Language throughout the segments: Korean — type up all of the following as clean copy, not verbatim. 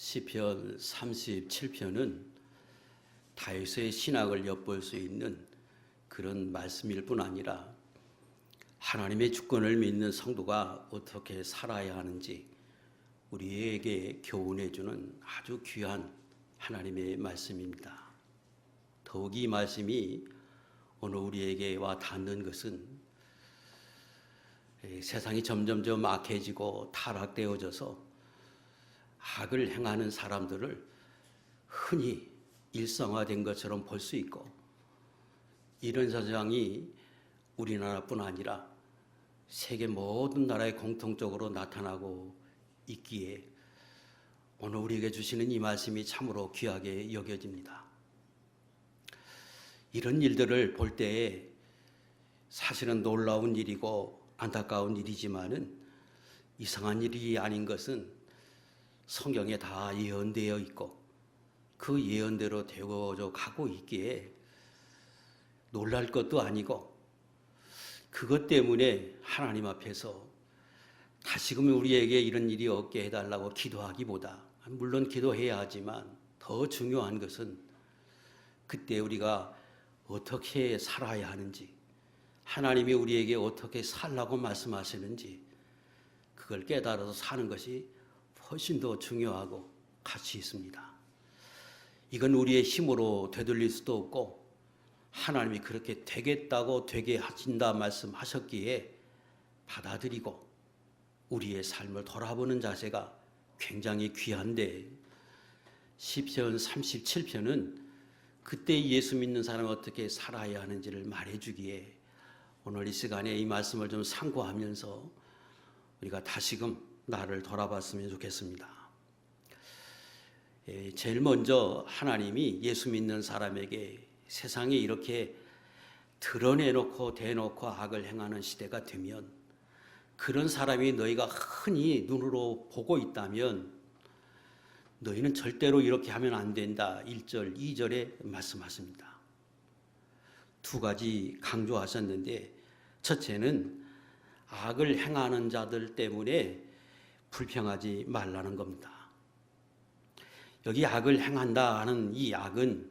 시편 37편은 다윗의 신학을 엿볼 수 있는 그런 말씀일 뿐 아니라 하나님의 주권을 믿는 성도가 어떻게 살아야 하는지 우리에게 교훈해 주는 아주 귀한 하나님의 말씀입니다. 더욱 이 말씀이 오늘 우리에게 와 닿는 것은 세상이 점점점 악해지고 타락되어져서 악을 행하는 사람들을 흔히 일상화된 것처럼 볼 수 있고, 이런 사정이 우리나라뿐 아니라 세계 모든 나라에 공통적으로 나타나고 있기에 오늘 우리에게 주시는 이 말씀이 참으로 귀하게 여겨집니다. 이런 일들을 볼 때에 사실은 놀라운 일이고 안타까운 일이지만은 이상한 일이 아닌 것은 성경에 다 예언되어 있고 그 예언대로 되어져 가고 있기에 놀랄 것도 아니고, 그것 때문에 하나님 앞에서 다시금 우리에게 이런 일이 없게 해달라고 기도하기보다, 물론 기도해야 하지만 더 중요한 것은 그때 우리가 어떻게 살아야 하는지, 하나님이 우리에게 어떻게 살라고 말씀하시는지 그걸 깨달아서 사는 것이 훨씬 더 중요하고 가치 있습니다. 이건 우리의 힘으로 되돌릴 수도 없고 하나님이 그렇게 되겠다고 되게 하신다 말씀하셨기에 받아들이고 우리의 삶을 돌아보는 자세가 굉장히 귀한데, 시편 37편은 그때 예수 믿는 사람이 어떻게 살아야 하는지를 말해주기에 오늘 이 시간에 이 말씀을 좀 상고하면서 우리가 다시금 나를 돌아봤으면 좋겠습니다. 제일 먼저 하나님이 예수 믿는 사람에게 세상에 이렇게 드러내놓고 대놓고 악을 행하는 시대가 되면, 그런 사람이 너희가 흔히 눈으로 보고 있다면 너희는 절대로 이렇게 하면 안 된다. 1절, 2절에 말씀하십니다. 두 가지 강조하셨는데, 첫째는 악을 행하는 자들 때문에 불평하지 말라는 겁니다. 여기 악을 행한다 하는 이 악은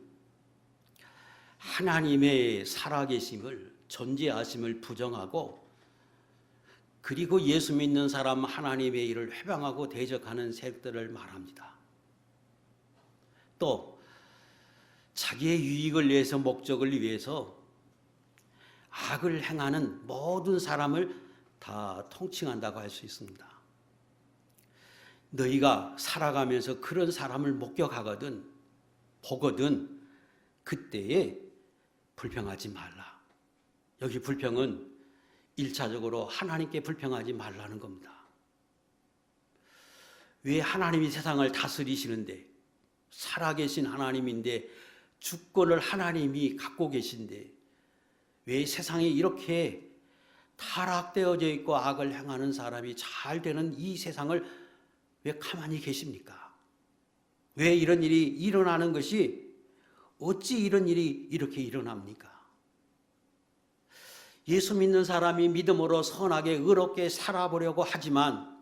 하나님의 살아계심을, 존재하심을 부정하고, 그리고 예수 믿는 사람 하나님의 일을 회방하고 대적하는 세력들을 말합니다. 또 자기의 유익을 위해서, 목적을 위해서 악을 행하는 모든 사람을 다 통칭한다고 할 수 있습니다. 너희가 살아가면서 그런 사람을 목격하거든, 보거든, 그때에 불평하지 말라. 여기 불평은 1차적으로 하나님께 불평하지 말라는 겁니다. 왜 하나님이 세상을 다스리시는데, 살아계신 하나님인데, 주권을 하나님이 갖고 계신데 왜 세상에 이렇게 타락되어져 있고 악을 행하는 사람이 잘 되는 이 세상을 왜 가만히 계십니까? 왜 이런 일이 일어나는 것이, 어찌 이런 일이 이렇게 일어납니까? 예수 믿는 사람이 믿음으로 선하게 의롭게 살아보려고 하지만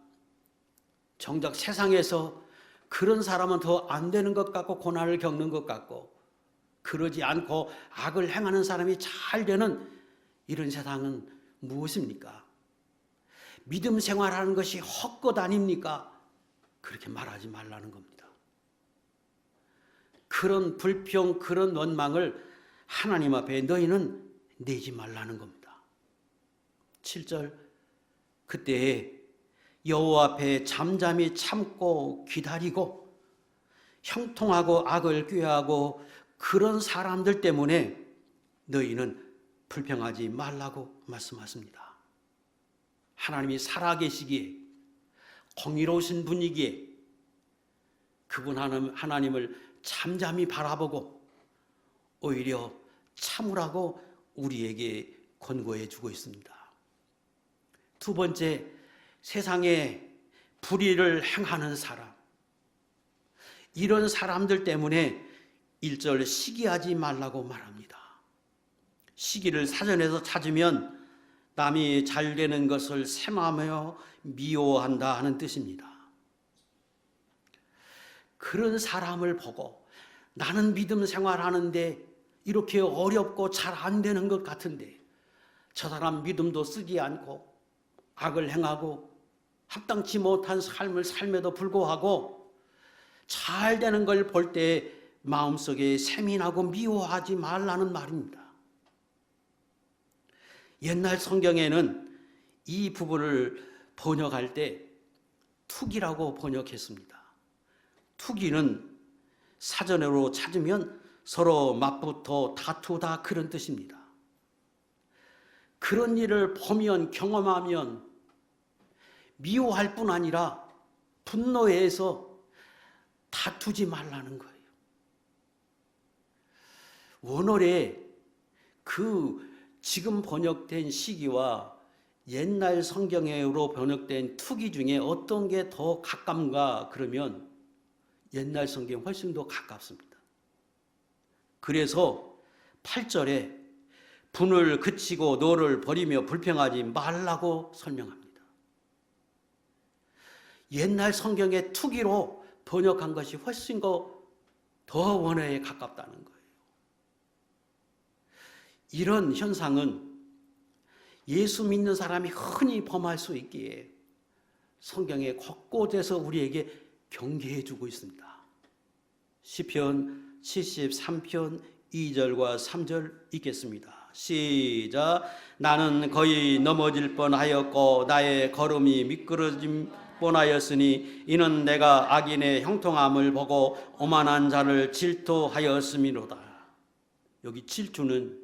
정작 세상에서 그런 사람은 더 안 되는 것 같고 고난을 겪는 것 같고, 그러지 않고 악을 행하는 사람이 잘 되는 이런 세상은 무엇입니까? 믿음 생활하는 것이 헛것 아닙니까? 그렇게 말하지 말라는 겁니다. 그런 불평, 그런 원망을 하나님 앞에 너희는 내지 말라는 겁니다. 7절, 그때에 여호와 앞에 잠잠히 참고 기다리고 형통하고 악을 꾀하고 그런 사람들 때문에 너희는 불평하지 말라고 말씀하십니다. 하나님이 살아계시기에, 공의로우신 분이기에 그분 하나님을 잠잠히 바라보고 오히려 참으라고 우리에게 권고해 주고 있습니다. 두 번째, 세상에 불의를 행하는 사람, 이런 사람들 때문에 1절 시기하지 말라고 말합니다. 시기를 사전에서 찾으면 남이 잘 되는 것을 셈하며 미워한다 하는 뜻입니다. 그런 사람을 보고 나는 믿음 생활하는데 이렇게 어렵고 잘 안 되는 것 같은데 저 사람 믿음도 쓰지 않고 악을 행하고 합당치 못한 삶을 삶에도 불구하고 잘 되는 걸 볼 때 마음속에 세민하고 미워하지 말라는 말입니다. 옛날 성경에는 이 부분을 번역할 때 투기라고 번역했습니다. 투기는 사전으로 찾으면 서로 맞붙어 다투다 그런 뜻입니다. 그런 일을 보면 경험하면 미워할 뿐 아니라 분노해서 다투지 말라는 거예요. 원어에 그 지금 번역된 시기와 옛날 성경으로 번역된 투기 중에 어떤 게 더 가깝는가 그러면 옛날 성경이 훨씬 더 가깝습니다. 그래서 8절에 분을 그치고 너를 버리며 불평하지 말라고 설명합니다. 옛날 성경의 투기로 번역한 것이 훨씬 더 원어에 가깝다는 거예요. 이런 현상은 예수 믿는 사람이 흔히 범할 수 있기에 성경의 곳곳에서 우리에게 경계해 주고 있습니다. 시편 73편 2절과 3절 읽겠습니다. 시작. 나는 거의 넘어질 뻔하였고 나의 걸음이 미끄러짐 뻔하였으니 이는 내가 악인의 형통함을 보고 오만한 자를 질투하였음이로다. 여기 질투는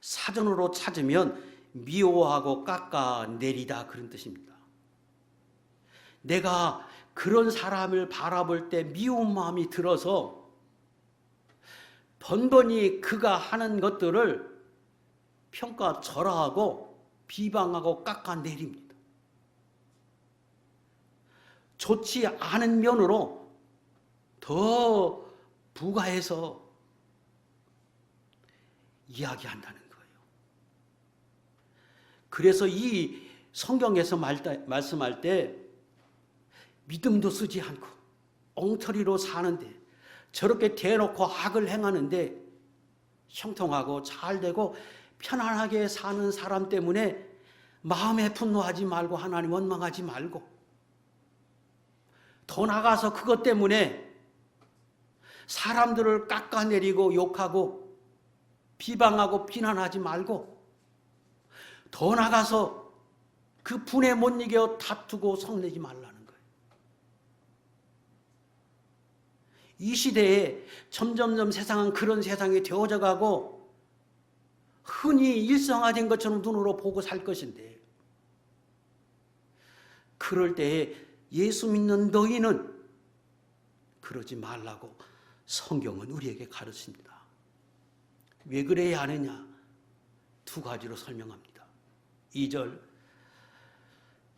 사전으로 찾으면 미워하고 깎아내리다 그런 뜻입니다. 내가 그런 사람을 바라볼 때 미운 마음이 들어서 번번이 그가 하는 것들을 평가절하하고 비방하고 깎아내립니다. 좋지 않은 면으로 더 부가해서 이야기한다는 거예요. 그래서 이 성경에서 말씀할 때 믿음도 쓰지 않고 엉터리로 사는데 저렇게 대놓고 악을 행하는데 형통하고 잘되고 편안하게 사는 사람 때문에 마음에 분노하지 말고 하나님 원망하지 말고 더 나가서 그것 때문에 사람들을 깎아내리고 욕하고 비방하고 비난하지 말고 더 나가서 그 분에 못 이겨 다투고 성내지 말라는 거예요. 이 시대에 점점점 세상은 그런 세상이 되어져 가고 흔히 일상화된 것처럼 눈으로 보고 살 것인데 그럴 때에 예수 믿는 너희는 그러지 말라고 성경은 우리에게 가르칩니다. 왜 그래야 하느냐? 두 가지로 설명합니다. 2절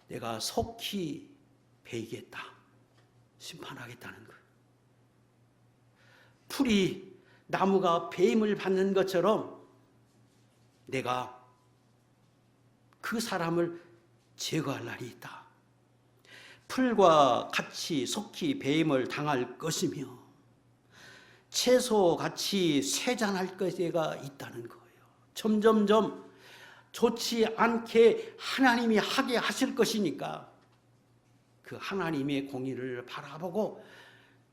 내가 속히 베이겠다. 심판하겠다는 거예요. 풀이 나무가 배임을 받는 것처럼 내가 그 사람을 제거할 날이 있다. 풀과 같이 속히 배임을 당할 것이며 채소같이 쇠잔할 것이가 있다는 거예요. 점점점 좋지 않게 하나님이 하게 하실 것이니까 그 하나님의 공의를 바라보고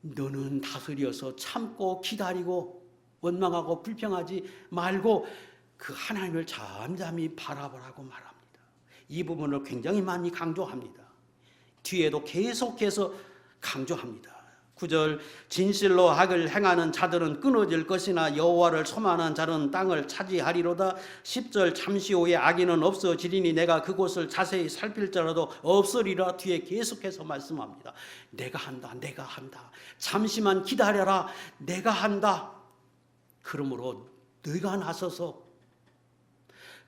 너는 다스려서 참고 기다리고 원망하고 불평하지 말고 그 하나님을 잠잠히 바라보라고 말합니다. 이 부분을 굉장히 많이 강조합니다. 뒤에도 계속해서 강조합니다. 9절 진실로 악을 행하는 자들은 끊어질 것이나 여호와를 소망하는 자는 땅을 차지하리로다. 10절 잠시 후에 악인은 없어지리니 내가 그곳을 자세히 살필지라도 없으리라. 뒤에 계속해서 말씀합니다. 내가 한다, 내가 한다. 잠시만 기다려라, 내가 한다. 그러므로 네가 나서서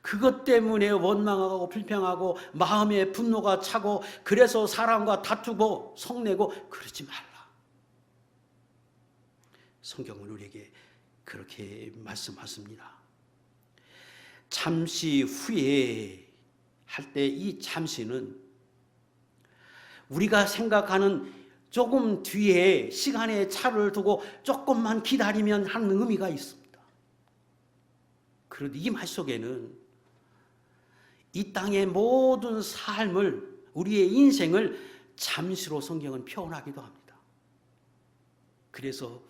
그것 때문에 원망하고 불평하고 마음에 분노가 차고 그래서 사람과 다투고 성내고 그러지 말라. 성경은 우리에게 그렇게 말씀하십니다. 잠시 후에 할 때 이 잠시는 우리가 생각하는 조금 뒤에 시간의 차를 두고 조금만 기다리면 하는 의미가 있습니다. 그런데 이 말 속에는 이 땅의 모든 삶을, 우리의 인생을 잠시로 성경은 표현하기도 합니다. 그래서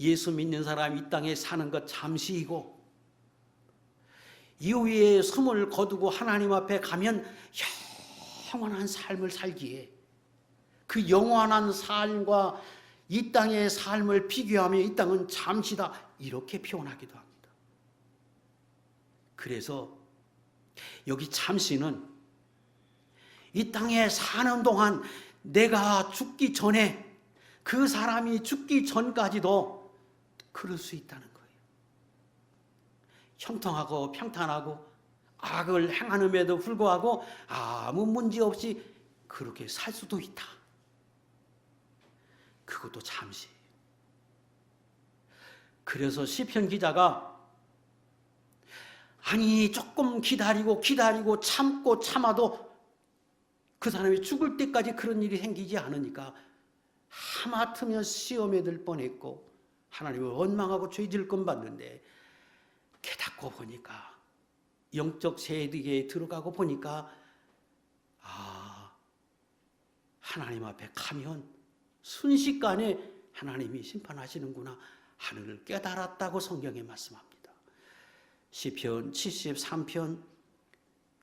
예수 믿는 사람이 이 땅에 사는 것 잠시이고, 이후에 숨을 거두고 하나님 앞에 가면 영원한 삶을 살기에 그 영원한 삶과 이 땅의 삶을 비교하며 이 땅은 잠시다, 이렇게 표현하기도 합니다. 그래서 여기 잠시는 이 땅에 사는 동안 내가 죽기 전에 그 사람이 죽기 전까지도 그럴 수 있다는 거예요. 형통하고 평탄하고 악을 행하는데도 불구하고 아무 문제 없이 그렇게 살 수도 있다. 그것도 잠시. 그래서 시편 기자가 아니 조금 기다리고 참고 참아도 그 사람이 죽을 때까지 그런 일이 생기지 않으니까 하마터면 시험에 들 뻔했고 하나님을 원망하고 죄질 건 봤는데, 깨닫고 보니까 영적 세계에 들어가고 보니까 하나님 앞에 가면 순식간에 하나님이 심판하시는구나 하늘을 깨달았다고 성경에 말씀합니다. 시편 73편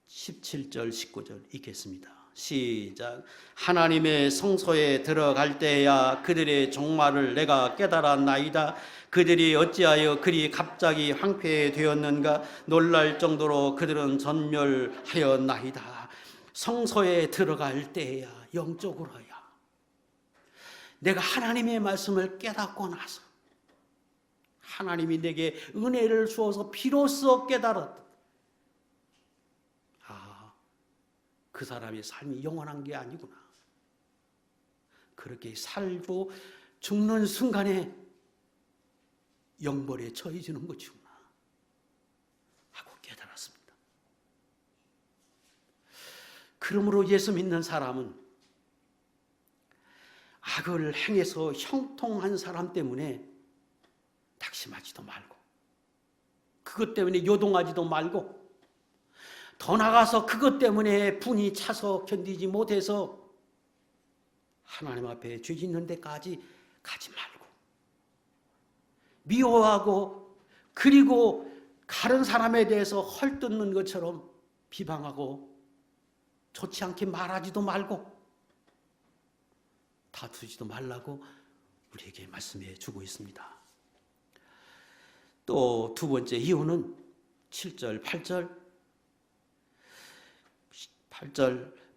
17절 19절 읽겠습니다. 시작. 하나님의 성소에 들어갈 때야 그들의 종말을 내가 깨달았나이다. 그들이 어찌하여 그리 갑자기 황폐되었는가. 놀랄 정도로 그들은 전멸하였나이다. 성소에 들어갈 때야, 영적으로야, 내가 하나님의 말씀을 깨닫고 나서 하나님이 내게 은혜를 주어서 비로소 깨달았다. 그 사람의 삶이 영원한 게 아니구나. 그렇게 살고 죽는 순간에 영벌에 처해지는 것이구나 하고 깨달았습니다. 그러므로 예수 믿는 사람은 악을 행해서 형통한 사람 때문에 낙심하지도 말고, 그것 때문에 요동하지도 말고, 더 나가서 그것 때문에 분이 차서 견디지 못해서 하나님 앞에 죄 짓는 데까지 가지 말고, 미워하고 그리고 다른 사람에 대해서 헐뜯는 것처럼 비방하고 좋지 않게 말하지도 말고 다투지도 말라고 우리에게 말씀해 주고 있습니다. 또 두 번째 이유는 7절, 8절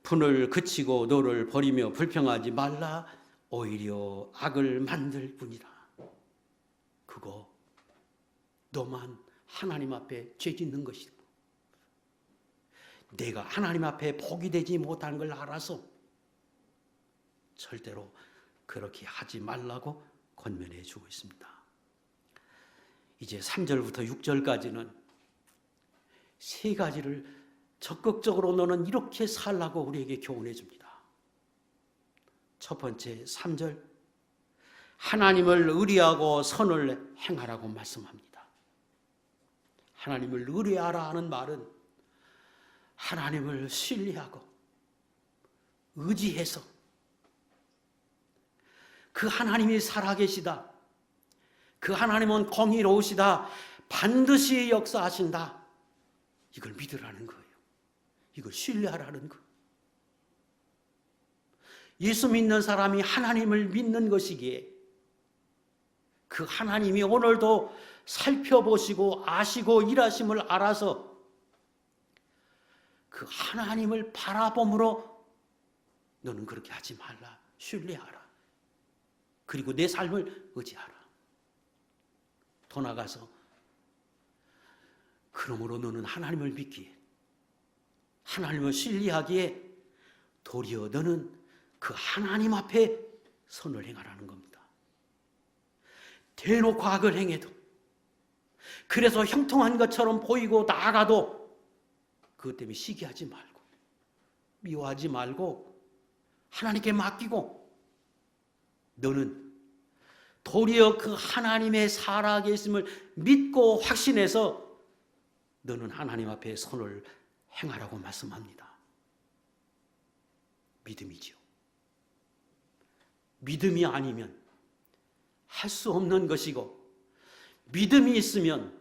분을 그치고 너를 버리며 불평하지 말라. 오히려 악을 만들 뿐이라. 그거 너만 하나님 앞에 죄 짓는 것이고, 내가 하나님 앞에 복이 되지 못한 걸 알아서 절대로 그렇게 하지 말라고 권면해 주고 있습니다. 이제 3절부터 6절까지는 세 가지를 적극적으로 너는 이렇게 살라고 우리에게 교훈해 줍니다. 첫 번째 3절, 하나님을 의리하고 선을 행하라고 말씀합니다. 하나님을 의리하라 하는 말은 하나님을 신뢰하고 의지해서 그 하나님이 살아계시다, 그 하나님은 공의로우시다, 반드시 역사하신다, 이걸 믿으라는 거예요. 이걸 신뢰하라는 거. 예수 믿는 사람이 하나님을 믿는 것이기에 그 하나님이 오늘도 살펴보시고 아시고 일하심을 알아서 그 하나님을 바라봄으로 너는 그렇게 하지 말라. 신뢰하라. 그리고 내 삶을 의지하라. 더 나가서 그러므로 너는 하나님을 믿기에, 하나님을 신뢰하기에 도리어 너는 그 하나님 앞에 선을 행하라는 겁니다. 대놓고 악을 행해도, 그래서 형통한 것처럼 보이고 나아가도 그것 때문에 시기하지 말고, 미워하지 말고 하나님께 맡기고 너는 도리어 그 하나님의 살아계심을 믿고 확신해서 너는 하나님 앞에 손을 행하라고 말씀합니다. 믿음이죠. 믿음이 아니면 할 수 없는 것이고, 믿음이 있으면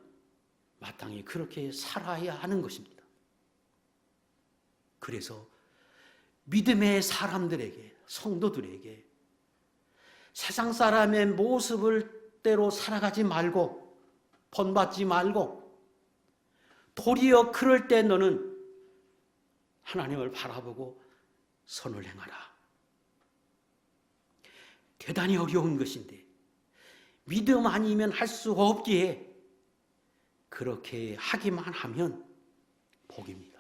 마땅히 그렇게 살아야 하는 것입니다. 그래서 믿음의 사람들에게, 성도들에게 세상 사람의 모습을 대로 살아가지 말고, 본받지 말고, 도리어 그럴 때 너는 하나님을 바라보고 선을 행하라. 대단히 어려운 것인데 믿음 아니면 할 수 없기에 그렇게 하기만 하면 복입니다.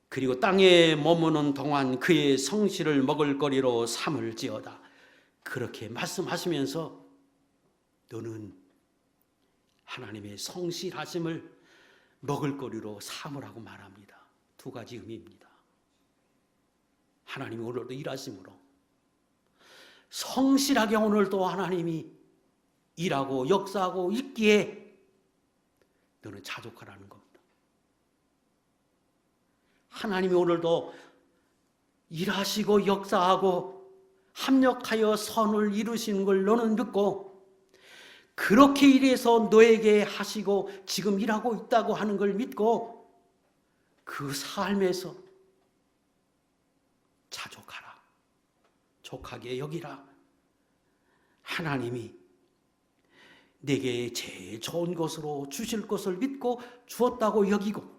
그리고 땅에 머무는 동안 그의 성실을 먹을거리로 삼을지어다. 그렇게 말씀하시면서 너는 하나님의 성실하심을 먹을거리로 삼으라고 말합니다. 두 가지 의미입니다. 하나님이 오늘도 일하심으로 성실하게 오늘도 하나님이 일하고 역사하고 있기에 너는 자족하라는 겁니다. 하나님이 오늘도 일하시고 역사하고 합력하여 선을 이루시는 걸 너는 믿고, 그렇게 일해서 너에게 하시고 지금 일하고 있다고 하는 걸 믿고 그 삶에서 자족하라. 족하게 여기라. 하나님이 내게 제일 좋은 것으로 주실 것을 믿고 주었다고 여기고,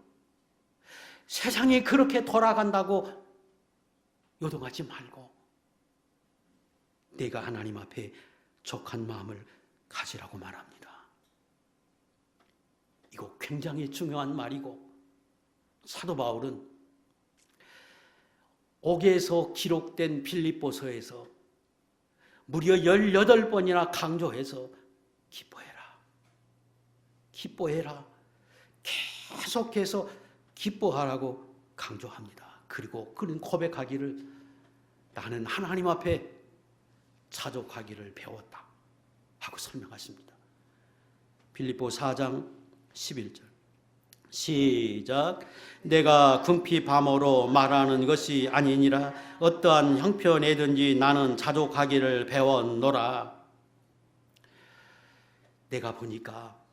세상이 그렇게 돌아간다고 요동하지 말고 내가 하나님 앞에 족한 마음을 가지라고 말합니다. 이거 굉장히 중요한 말이고, 사도 바울은 옥에서 기록된 빌립보서에서 무려 18번이나 강조해서 기뻐해라, 기뻐해라, 계속해서 기뻐하라고 강조합니다. 그리고 그는 고백하기를 나는 하나님 앞에 자족하기를 배웠다 하고 설명하십니다. 빌립보 4장 11절 시작. 내가 궁핍 밤으로 말하는 것이 아니니라. 어떠한 형편에든지 나는 자족하기를 배웠노라. 내가 보니까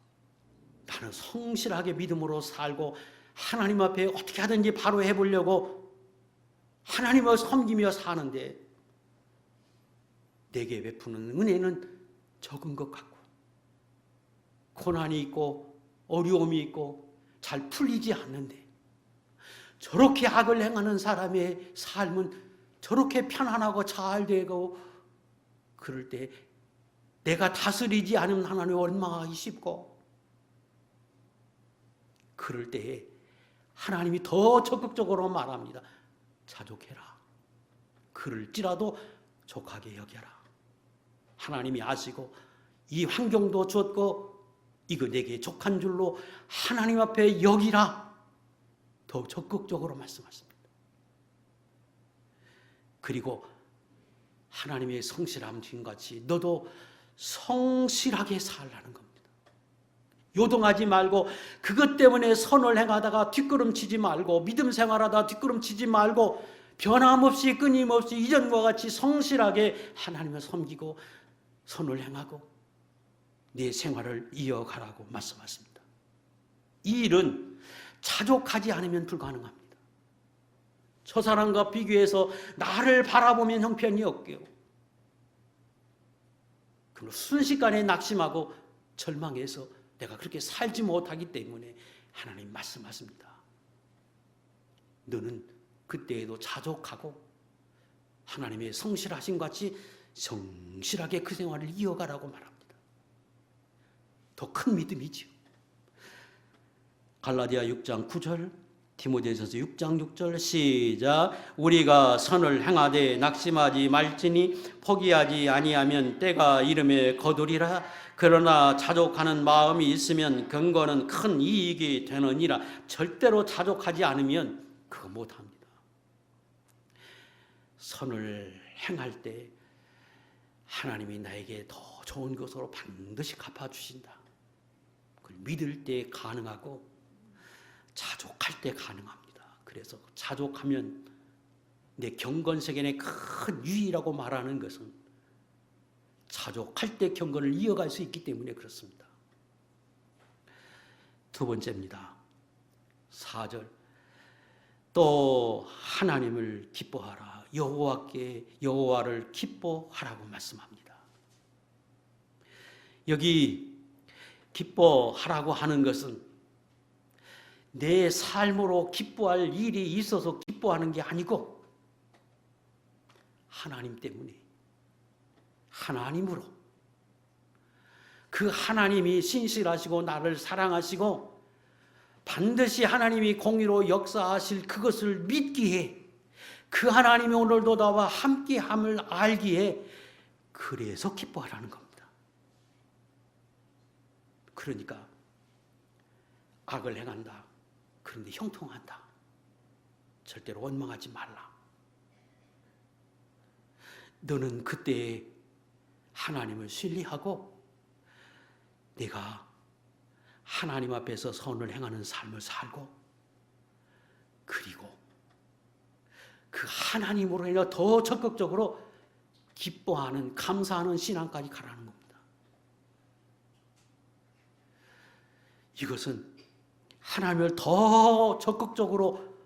나는 성실하게 믿음으로 살고 하나님 앞에 어떻게 하든지 바로 해보려고 하나님을 섬기며 사는데 내게 베푸는 은혜는 적은 것 같고, 고난이 있고 어려움이 있고 잘 풀리지 않는데, 저렇게 악을 행하는 사람의 삶은 저렇게 편안하고 잘 되고, 그럴 때 내가 다스리지 않으면 하나님 얼마나 하기 쉽고, 그럴 때에 하나님이 더 적극적으로 말합니다. 자족해라. 그럴지라도 족하게 여겨라. 하나님이 아시고 이 환경도 주었고 이거 내게 족한 줄로 하나님 앞에 여기라. 더 적극적으로 말씀하십니다. 그리고 하나님의 성실함 주인같이 너도 성실하게 살라는 겁니다. 요동하지 말고, 그것 때문에 선을 행하다가 뒷걸음치지 말고, 믿음 생활하다가 뒷걸음치지 말고, 변함없이 끊임없이 이전과 같이 성실하게 하나님을 섬기고 선을 행하고 내 생활을 이어가라고 말씀하십니다. 이 일은 자족하지 않으면 불가능합니다. 저 사람과 비교해서 나를 바라보면 형편이 없게요. 그럼 순식간에 낙심하고 절망해서 내가 그렇게 살지 못하기 때문에 하나님 말씀하십니다. 너는 그때에도 자족하고 하나님의 성실하심 같이 성실하게 그 생활을 이어가라고 말합니다. 더 큰 믿음이지요. 갈라디아 6장 9절, 디모데전서 6장 6절 시작. 우리가 선을 행하되 낙심하지 말지니 포기하지 아니하면 때가 이름에 거두리라. 그러나 자족하는 마음이 있으면 근거는 큰 이익이 되느니라. 절대로 자족하지 않으면 그거 못합니다. 선을 행할 때 하나님이 나에게 더 좋은 것으로 반드시 갚아주신다. 그걸 믿을 때 가능하고 자족할 때 가능합니다. 그래서 자족하면 내 경건세계의 큰 유의라고 말하는 것은 자족할 때 경건을 이어갈 수 있기 때문에 그렇습니다. 두 번째입니다. 4절 또 하나님을 기뻐하라. 여호와를 기뻐하라고 말씀합니다. 여기 기뻐하라고 하는 것은 내 삶으로 기뻐할 일이 있어서 기뻐하는 게 아니고 하나님 때문에, 하나님으로, 그 하나님이 신실하시고 나를 사랑하시고 반드시 하나님이 공의로 역사하실 그것을 믿기에, 그 하나님이 오늘도 나와 함께함을 알기에 그래서 기뻐하라는 겁니다. 그러니까 악을 행한다, 그런데 형통한다, 절대로 원망하지 말라. 너는 그때 하나님을 신뢰하고 내가 하나님 앞에서 선을 행하는 삶을 살고, 그리고 그 하나님으로 인해 더 적극적으로 기뻐하는, 감사하는 신앙까지 가라는 겁니다. 이것은 하나님을 더 적극적으로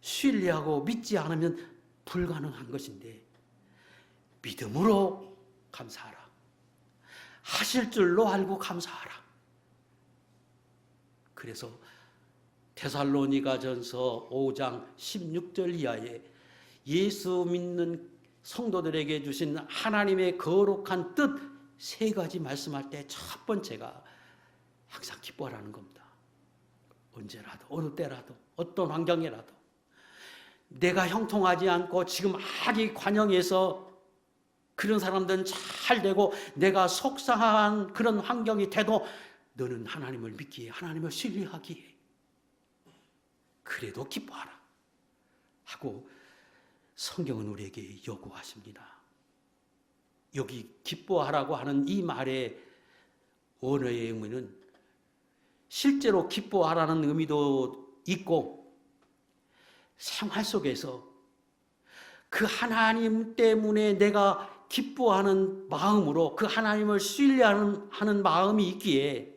신뢰하고 믿지 않으면 불가능한 것인데, 믿음으로 감사하라. 하실 줄로 알고 감사하라. 그래서 데살로니가전서 5장 16절 이하에 예수 믿는 성도들에게 주신 하나님의 거룩한 뜻 세 가지 말씀할 때 첫 번째가 항상 기뻐하라는 겁니다. 언제라도, 어느 때라도, 어떤 환경이라도 내가 형통하지 않고 지금 악이 관영해서 그런 사람들은 잘 되고 내가 속상한 그런 환경이 돼도 너는 하나님을 믿기에, 하나님을 신뢰하기에 그래도 기뻐하라 하고 성경은 우리에게 요구하십니다. 여기 기뻐하라고 하는 이 말의 원어의 의미는 실제로 기뻐하라는 의미도 있고, 생활 속에서 그 하나님 때문에 내가 기뻐하는 마음으로 그 하나님을 신뢰하는 마음이 있기에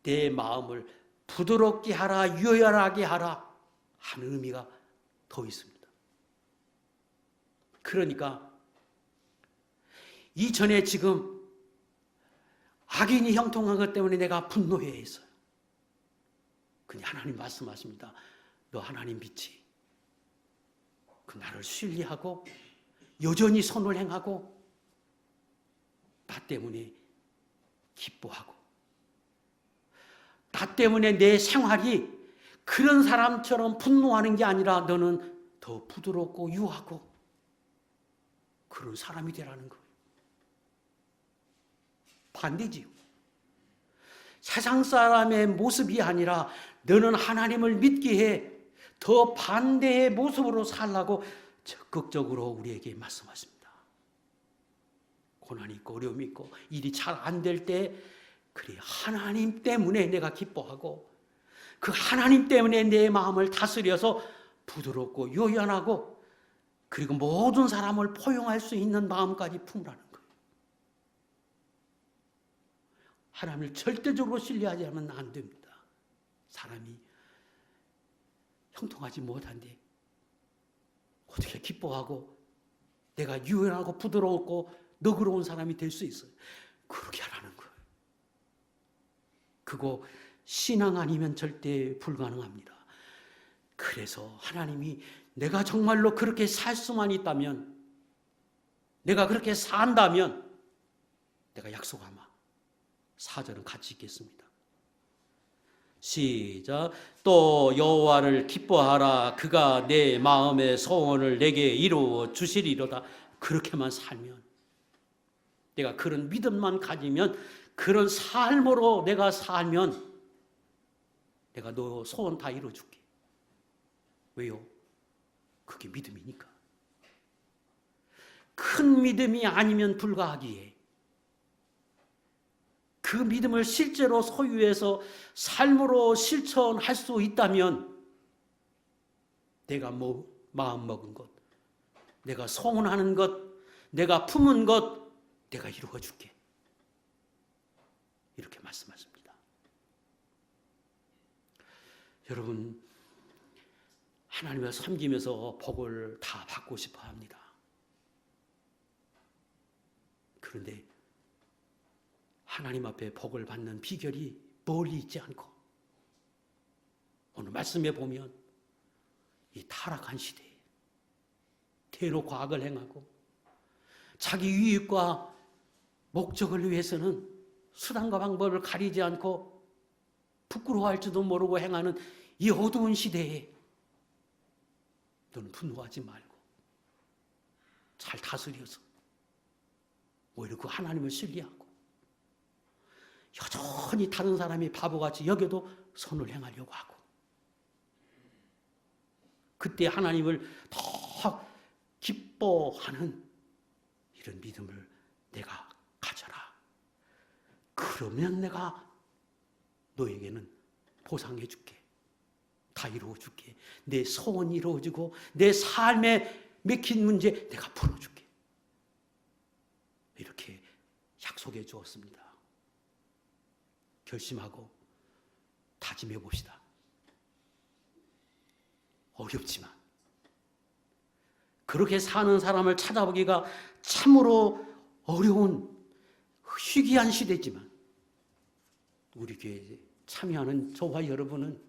내 마음을 부드럽게 하라, 유연하게 하라 하는 의미가 더 있습니다. 그러니까 이전에 지금 악인이 형통한 것 때문에 내가 분노해 있어요. 근데 하나님 말씀하십니다. 너 하나님 믿지? 그 나를 신뢰하고 여전히 선을 행하고 나 때문에 기뻐하고 나 때문에 내 생활이 그런 사람처럼 분노하는 게 아니라 너는 더 부드럽고 유하고 그런 사람이 되라는 거예요. 반대지요. 세상 사람의 모습이 아니라 너는 하나님을 믿기에 더 반대의 모습으로 살라고 적극적으로 우리에게 말씀하십니다. 고난이 있고 어려움이 있고 일이 잘 안 될 때 그래 하나님 때문에 내가 기뻐하고 그 하나님 때문에 내 마음을 다스려서 부드럽고 요연하고 그리고 모든 사람을 포용할 수 있는 마음까지 품으라는 거예요. 하나님을 절대적으로 신뢰하지 않으면 안 됩니다. 사람이 형통하지 못한데 어떻게 기뻐하고 내가 유연하고 부드럽고 너그러운 사람이 될 수 있어요? 그렇게 하라는 거예요. 그거 신앙 아니면 절대 불가능합니다. 그래서 하나님이 내가 정말로 그렇게 살 수만 있다면, 내가 그렇게 산다면 내가 약속하마 4절은 같이 읽겠습니다. 시작. 또 여호와를 기뻐하라. 그가 내 마음의 소원을 내게 이루어 주시리로다. 그렇게만 살면, 내가 그런 믿음만 가지면, 그런 삶으로 내가 살면 내가 너 소원 다 이루어줄게. 왜요? 그게 믿음이니까. 큰 믿음이 아니면 불가하기에 그 믿음을 실제로 소유해서 삶으로 실천할 수 있다면 내가 마음먹은 것, 내가 소원하는 것, 내가 품은 것 내가 이루어줄게. 이렇게 말씀하십니다. 여러분, 하나님을 섬기면서 복을 다 받고 싶어 합니다. 그런데 하나님 앞에 복을 받는 비결이 멀리 있지 않고 오늘 말씀에 보면 이 타락한 시대에 대놓고 악을 행하고 자기 유익과 목적을 위해서는 수단과 방법을 가리지 않고 부끄러워할 줄도 모르고 행하는 이 어두운 시대에 너는 분노하지 말고 잘 다스려서 오히려 그 하나님을 신뢰하고 여전히 다른 사람이 바보같이 여겨도 선을 행하려고 하고 그때 하나님을 더 기뻐하는 이런 믿음을 내가 가져라. 그러면 내가 너에게는 보상해 줄게. 다 이루어 줄게. 내 소원이 이루어지고 내 삶에 맥힌 문제 내가 풀어줄게. 이렇게 약속해 주었습니다. 결심하고 다짐해 봅시다. 어렵지만 그렇게 사는 사람을 찾아보기가 참으로 어려운 희귀한 시대지만 우리 교회에 참여하는 저와 여러분은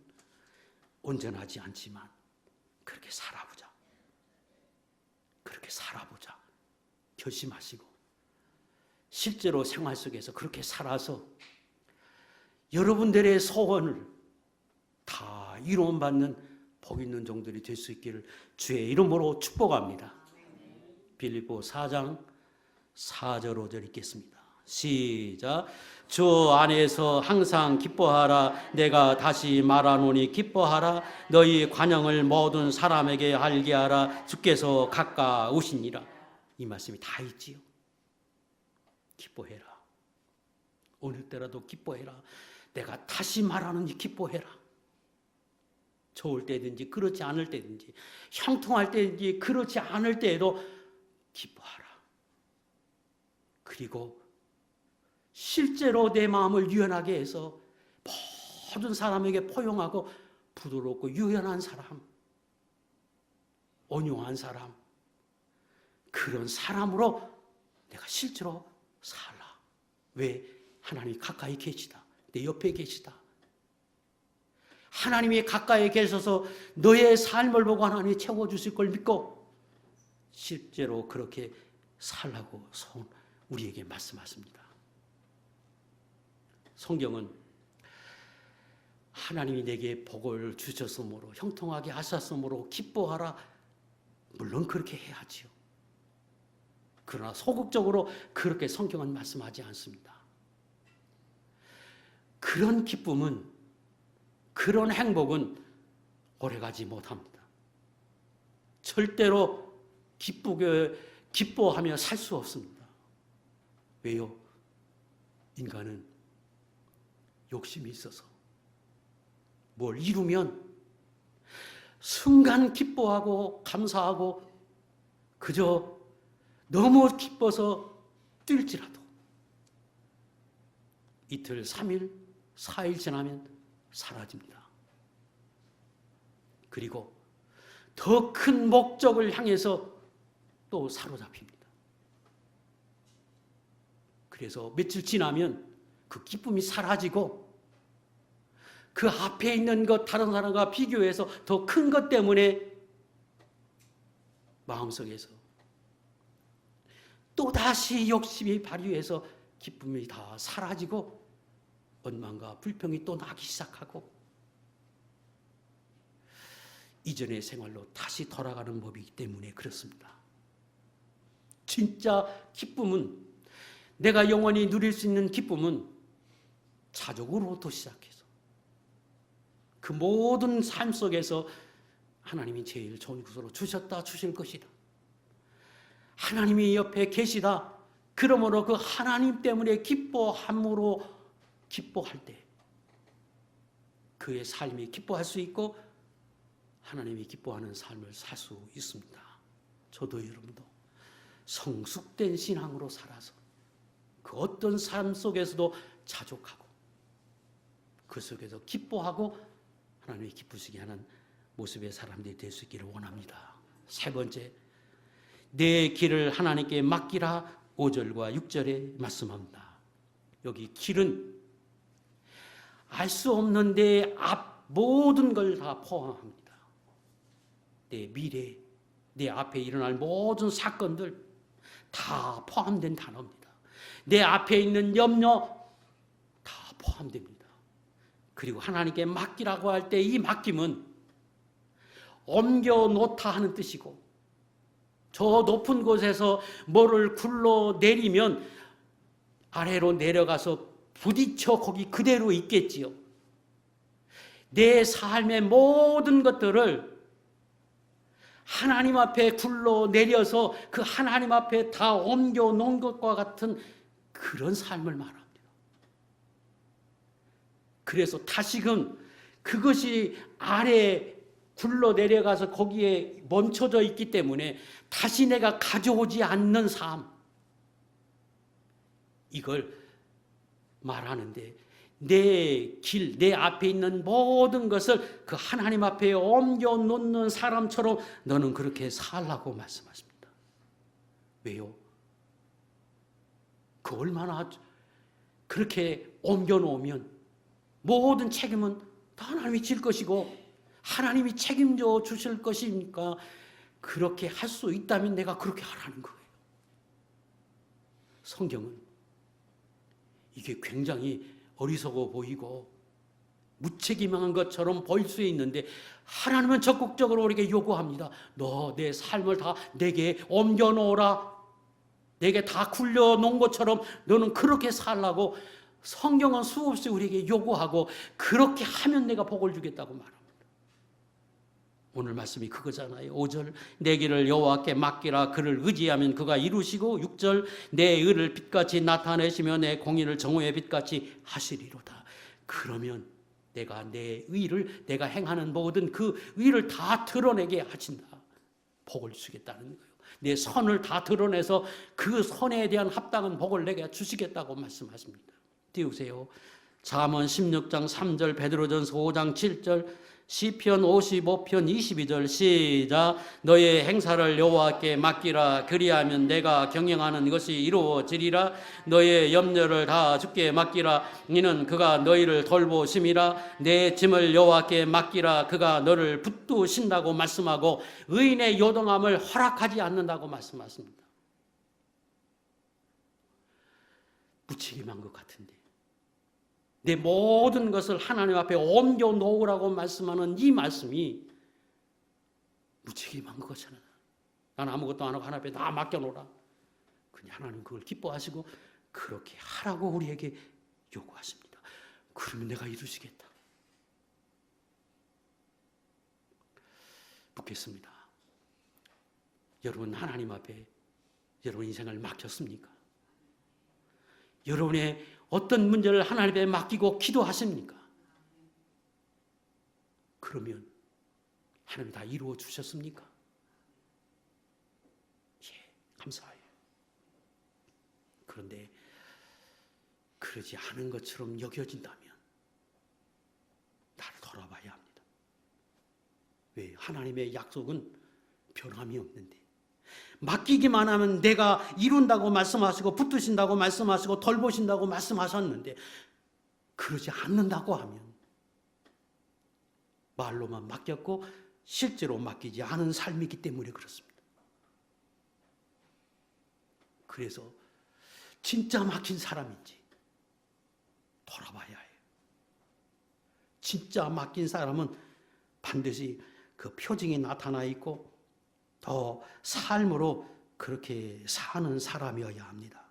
온전하지 않지만 그렇게 살아보자. 그렇게 살아보자. 결심하시고 실제로 생활 속에서 그렇게 살아서 여러분들의 소원을 다 이루어받는 복 있는 종들이 될 수 있기를 주의 이름으로 축복합니다. 빌립보 4장 4절 5절 읽겠습니다. 시작. 주 안에서 항상 기뻐하라. 내가 다시 말하노니 기뻐하라. 너희 관영을 모든 사람에게 알게 하라. 주께서 가까우시니라. 이 말씀이 다 있지요. 기뻐해라. 어느 때라도 기뻐해라. 내가 다시 말하노니 기뻐해라. 좋을 때든지 그렇지 않을 때든지 형통할 때든지 그렇지 않을 때에도 기뻐하라. 그리고 실제로 내 마음을 유연하게 해서 모든 사람에게 포용하고 부드럽고 유연한 사람, 온유한 사람, 그런 사람으로 내가 실제로 살라. 왜? 하나님이 가까이 계시다. 내 옆에 계시다. 하나님이 가까이 계셔서 너의 삶을 보고 하나님이 채워주실 걸 믿고 실제로 그렇게 살라고 우리에게 말씀하십니다. 성경은 하나님이 내게 복을 주셨으므로 형통하게 하셨으므로 기뻐하라. 물론 그렇게 해야지요. 그러나 소극적으로 그렇게 성경은 말씀하지 않습니다. 그런 기쁨은 그런 행복은 오래가지 못합니다. 절대로 기뻐하며 살 수 없습니다. 왜요? 인간은 욕심이 있어서 뭘 이루면 순간 기뻐하고 감사하고 그저 너무 기뻐서 뛸지라도 이틀, 3일, 4일 지나면 사라집니다. 그리고 더 큰 목적을 향해서 또 사로잡힙니다. 그래서 며칠 지나면 그 기쁨이 사라지고 그 앞에 있는 것 다른 사람과 비교해서 더 큰 것 때문에 마음속에서 또다시 욕심이 발휘해서 기쁨이 다 사라지고 원망과 불평이 또 나기 시작하고 이전의 생활로 다시 돌아가는 법이기 때문에 그렇습니다. 진짜 기쁨은 내가 영원히 누릴 수 있는 기쁨은 자족으로부터 시작해서 그 모든 삶 속에서 하나님이 제일 좋은 것으로 주셨다 주실 것이다. 하나님이 옆에 계시다. 그러므로 그 하나님 때문에 기뻐함으로 기뻐할 때 그의 삶이 기뻐할 수 있고 하나님이 기뻐하는 삶을 살 수 있습니다. 저도 여러분도 성숙된 신앙으로 살아서 그 어떤 삶 속에서도 자족하고 그 속에서 기뻐하고 하나님이 기쁘시게 하는 모습의 사람들이 될 수 있기를 원합니다. 세 번째, 내 길을 하나님께 맡기라 5절과 6절에 말씀합니다. 여기 길은 알 수 없는 내 앞 모든 걸 다 포함합니다. 내 미래, 내 앞에 일어날 모든 사건들 다 포함된 단어입니다. 내 앞에 있는 염려 다 포함됩니다. 그리고 하나님께 맡기라고 할 때 이 맡김은 옮겨 놓다 하는 뜻이고 저 높은 곳에서 뭐를 굴러 내리면 아래로 내려가서 부딪혀 거기 그대로 있겠지요. 내 삶의 모든 것들을 하나님 앞에 굴러 내려서 그 하나님 앞에 다 옮겨 놓은 것과 같은 그런 삶을 말합니다. 그래서 다시금 그것이 아래 굴러 내려가서 거기에 멈춰져 있기 때문에 다시 내가 가져오지 않는 삶, 이걸 말하는데 내 길, 내 앞에 있는 모든 것을 그 하나님 앞에 옮겨 놓는 사람처럼 너는 그렇게 살라고 말씀하십니다. 왜요? 그 얼마나 그렇게 옮겨 놓으면 모든 책임은 다 하나님이 질 것이고 하나님이 책임져 주실 것이니까 그렇게 할 수 있다면 내가 그렇게 하라는 거예요. 성경은 이게 굉장히 어리석어 보이고 무책임한 것처럼 보일 수 있는데 하나님은 적극적으로 우리에게 요구합니다. 너 내 삶을 다 내게 옮겨놓으라. 내게 다 굴려놓은 것처럼 너는 그렇게 살라고 성경은 수없이 우리에게 요구하고 그렇게 하면 내가 복을 주겠다고 말합니다. 오늘 말씀이 그거잖아요. 5절 내 길을 여호와께 맡기라. 그를 의지하면 그가 이루시고 6절 내 의를 빛같이 나타내시며 내 공의를 정오의 빛같이 하시리로다. 그러면 내가 내 의를 내가 행하는 모든 그 의를 다 드러내게 하신다. 복을 주겠다는 거예요. 내 선을 다 드러내서 그 선에 대한 합당한 복을 내게 주시겠다고 말씀하십니다. 띄우세요. 잠언 16장 3절, 베드로전서 5장 7절, 시편 55편 22절 시작. 너의 행사를 여호와께 맡기라. 그리하면 내가 경영하는 것이 이루어지리라. 너의 염려를 다 주께 맡기라. 이는 그가 너희를 돌보심이라. 내 짐을 여호와께 맡기라. 그가 너를 붙드신다고 말씀하고 의인의 요동함을 허락하지 않는다고 말씀하십니다. 무책임한 것 같은데 내 모든 것을 하나님 앞에 옮겨 놓으라고 말씀하는 이 말씀이 무책임한 것이잖아. 난 아무것도 안 하고 하나님 앞에 다 맡겨놓으라. 그냥 하나님 그걸 기뻐하시고 그렇게 하라고 우리에게 요구하십니다. 그러면 내가 이루시겠다. 묻겠습니다. 여러분 하나님 앞에 여러분 인생을 맡겼습니까? 여러분의 어떤 문제를 하나님께 맡기고 기도하십니까? 그러면 하나님이 다 이루어 주셨습니까? 예, 감사해요. 그런데 그러지 않은 것처럼 여겨진다면 나를 돌아봐야 합니다. 왜? 하나님의 약속은 변함이 없는데 맡기기만 하면 내가 이룬다고 말씀하시고 붙드신다고 말씀하시고 돌보신다고 말씀하셨는데 그러지 않는다고 하면 말로만 맡겼고 실제로 맡기지 않은 삶이기 때문에 그렇습니다. 그래서 진짜 맡긴 사람인지 돌아봐야 해요. 진짜 맡긴 사람은 반드시 그 표징이 나타나 있고 더 삶으로 그렇게 사는 사람이어야 합니다.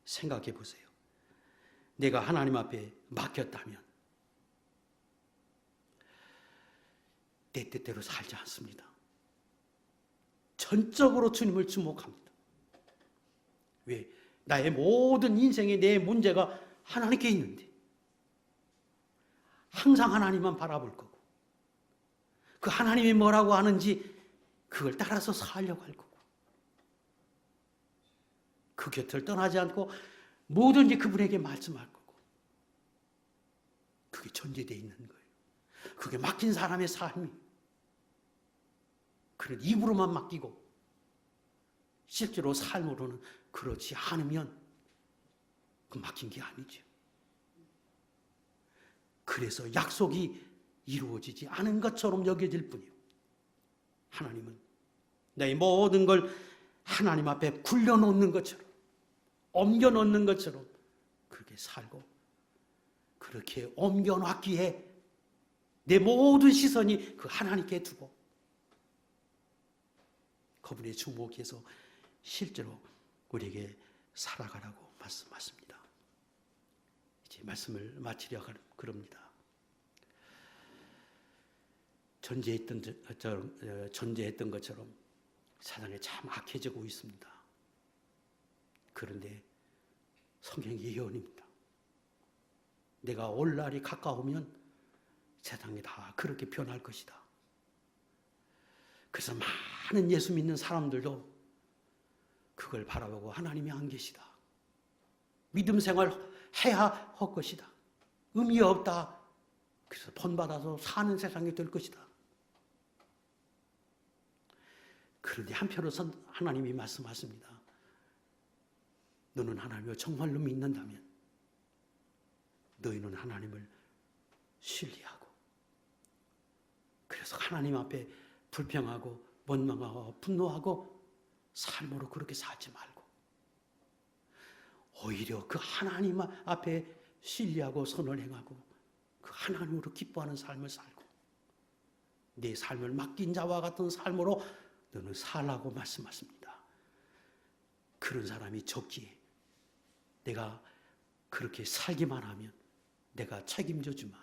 생각해 보세요. 내가 하나님 앞에 맡겼다면 내 뜻대로 살지 않습니다. 전적으로 주님을 주목합니다. 왜? 나의 모든 인생의 내 문제가 하나님께 있는데 항상 하나님만 바라볼 거고 그 하나님이 뭐라고 하는지 그걸 따라서 살려고 할 거고 그 곁을 떠나지 않고 뭐든지 그분에게 말씀할 거고 그게 전제되어 있는 거예요. 그게 맡긴 사람의 삶이 그런 입으로만 맡기고 실제로 삶으로는 그렇지 않으면 그 맡긴 게 아니죠. 그래서 약속이 이루어지지 않은 것처럼 여겨질 뿐이에요. 하나님은 내 모든 걸 하나님 앞에 굴려놓는 것처럼 옮겨놓는 것처럼 그렇게 살고 그렇게 옮겨놨기에 내 모든 시선이 그 하나님께 두고 그분의 주목해서 실제로 우리에게 살아가라고 말씀하십니다. 이제 말씀을 마치려고 그럽니다. 존재했던 것처럼 세상에 참 악해지고 있습니다. 그런데 성경이 예언입니다. 내가 올 날이 가까우면 세상이 다 그렇게 변할 것이다. 그래서 많은 예수 믿는 사람들도 그걸 바라보고 하나님이 안 계시다. 믿음 생활 해야 할 것이다. 의미 없다. 그래서 본받아서 사는 세상이 될 것이다. 그런데 한편으로선 하나님이 말씀하십니다. 너는 하나님을 정말로 믿는다면 너희는 하나님을 신뢰하고 그래서 하나님 앞에 불평하고 원망하고 분노하고 삶으로 그렇게 살지 말고 오히려 그 하나님 앞에 신뢰하고 선을 행하고 그 하나님으로 기뻐하는 삶을 살고 내 삶을 맡긴 자와 같은 삶으로 너는 살라고 말씀하십니다. 그런 사람이 적기에 내가 그렇게 살기만 하면 내가 책임져 주마.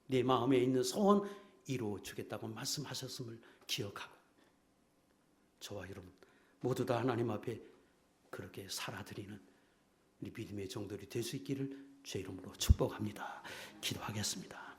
내 마음에 있는 소원 이루어 주겠다고 말씀하셨음을 기억하고 저와 여러분 모두 다 하나님 앞에 그렇게 살아드리는 우리 믿음의 종들이 될 수 있기를 주의 이름으로 축복합니다. 기도하겠습니다.